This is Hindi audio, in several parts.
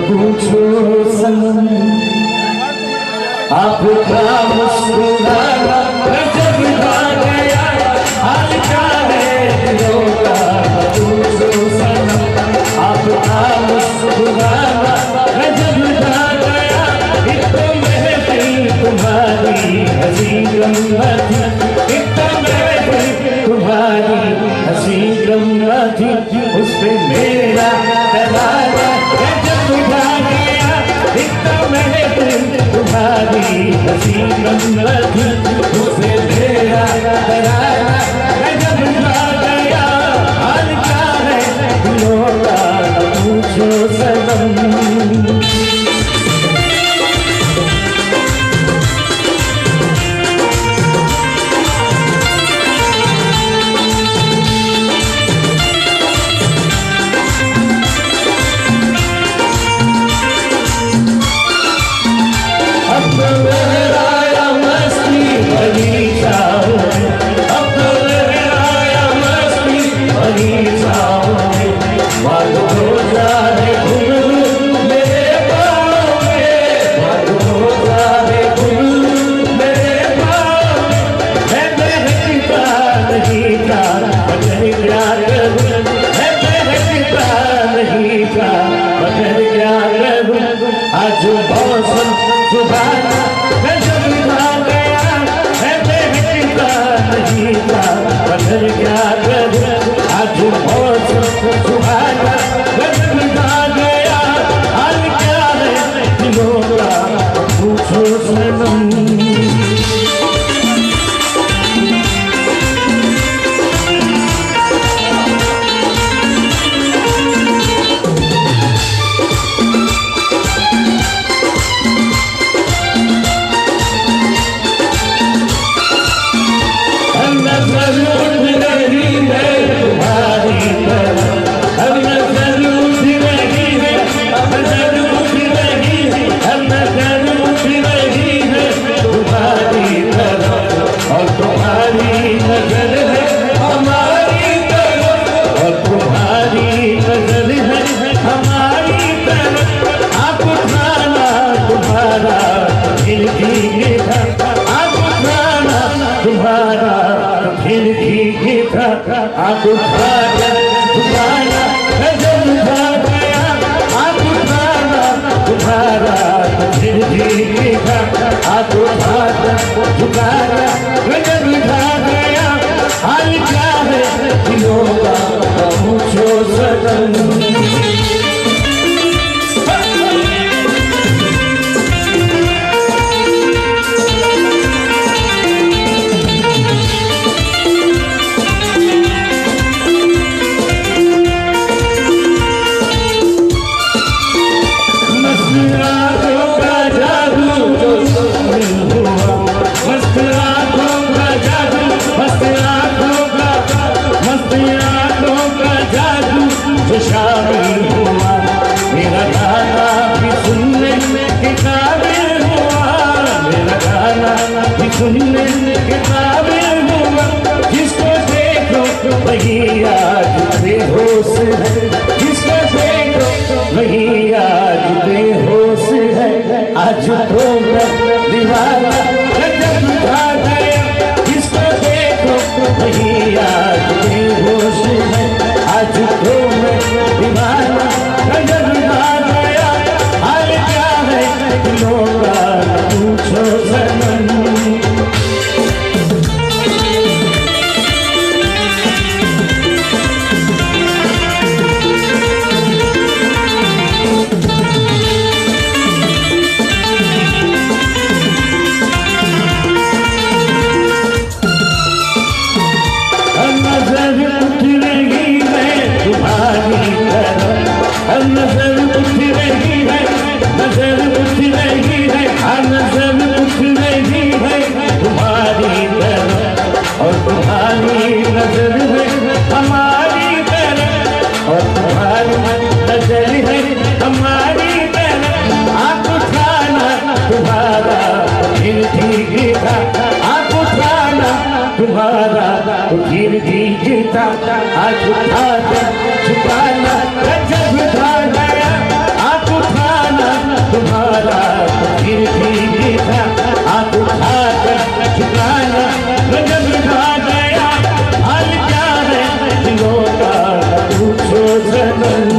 पूछो सनम आपका मुस्कुराना गजब का गया हाल क्या है दिलों का। पूछो सनम आपका मुस्कुराना गजब का गया इतना महफिल तुम्हारी हसी गम थी इतना महफिल तुम्हारी हसी गम थी उस पे मेरा दरारा तुम्हारी हसी गंगती उसे मेरा दरारा गजब का गया हाल क्या है दिलों का पूछो सनम। आज मौसम सुहाना गजब का गया है बेहतरीन नहीं था मगर क्या करूं। आज मौसम सुहाना गजब का गया हाल क्या है दिलों का पूछो सनम। आप उठाना उठाना गजब का गया आप उठाना उठाना फिर भी आप उठाना उठाना गजब का गया हाल क्या है दिलों का पूछो सनम। तुम्हारी नजर है हमारी तरफ और तुम्हारी नजर है हमारी तरफ। आप उठाना तुम्हारा फिर जीता, आप उठाना तुम्हारा फिर जीता। आज उठा दे छुपाना जब उठा गया, आप उठाना तुम्हारा फिर जीता। आप उठा दे छुपाना जब उठा गया। हाल क्या है दिलों का पूछो सनम।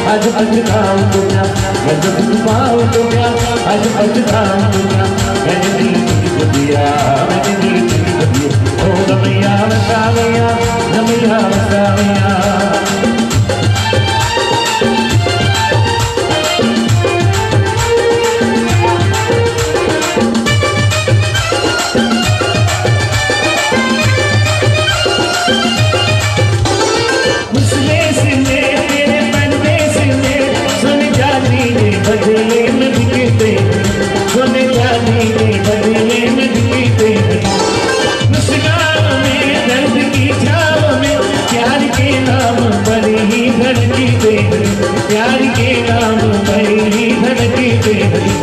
आज अजगाऊं दुनिया मैं जब पाऊं दुनिया आज अजगाऊं दुनिया मैंने दिल तुझको दिया मैंने दिल तुझको दिया ओ रमैया रमैया रमैया रमैया प्यार के नाम पर ही धड़की तेरी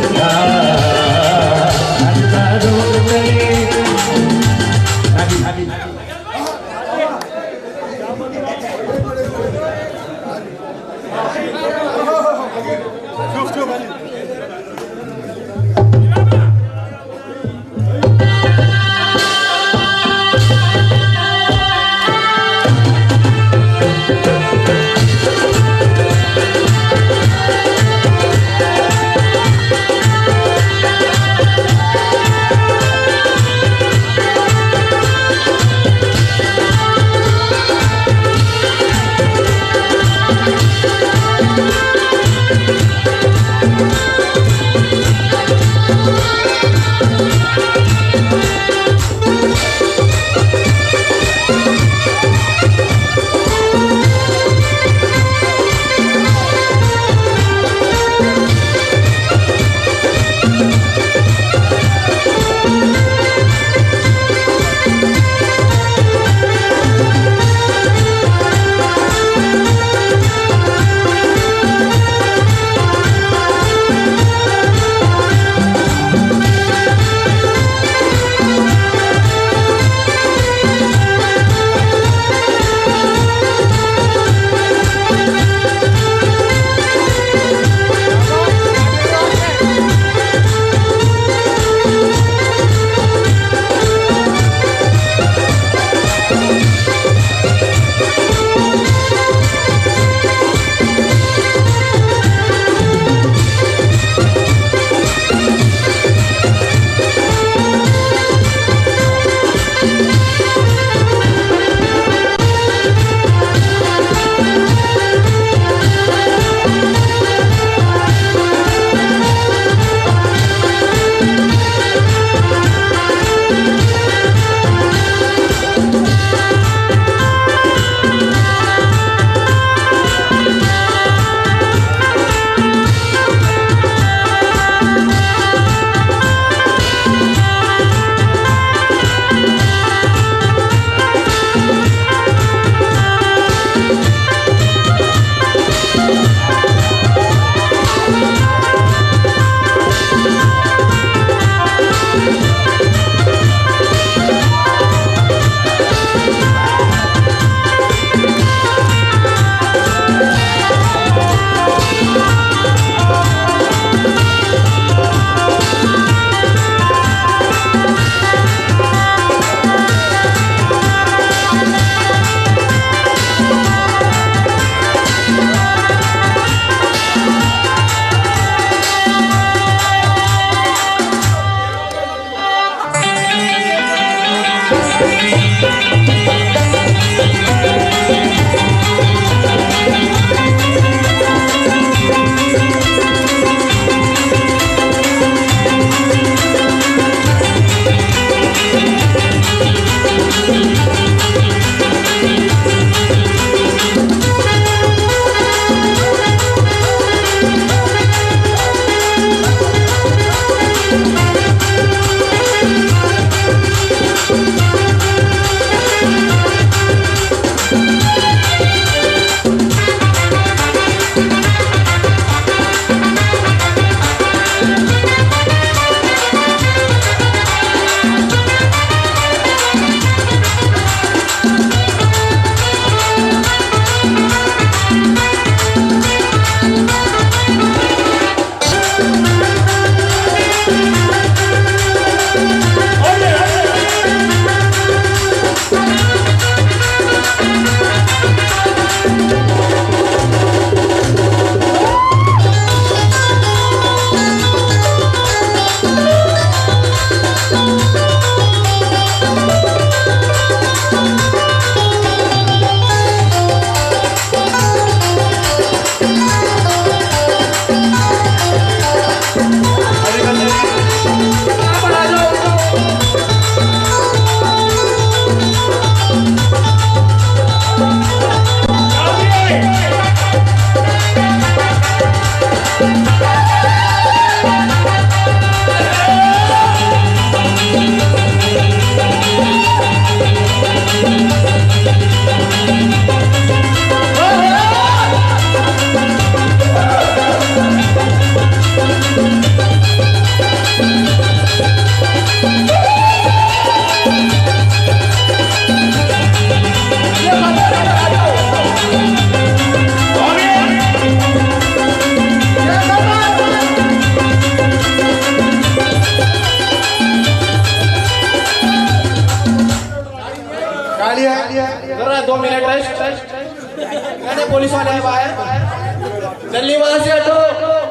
2 मिनट रेस्ट कहने पुलिस वाले आए बाहर जल्दी वहां से हटो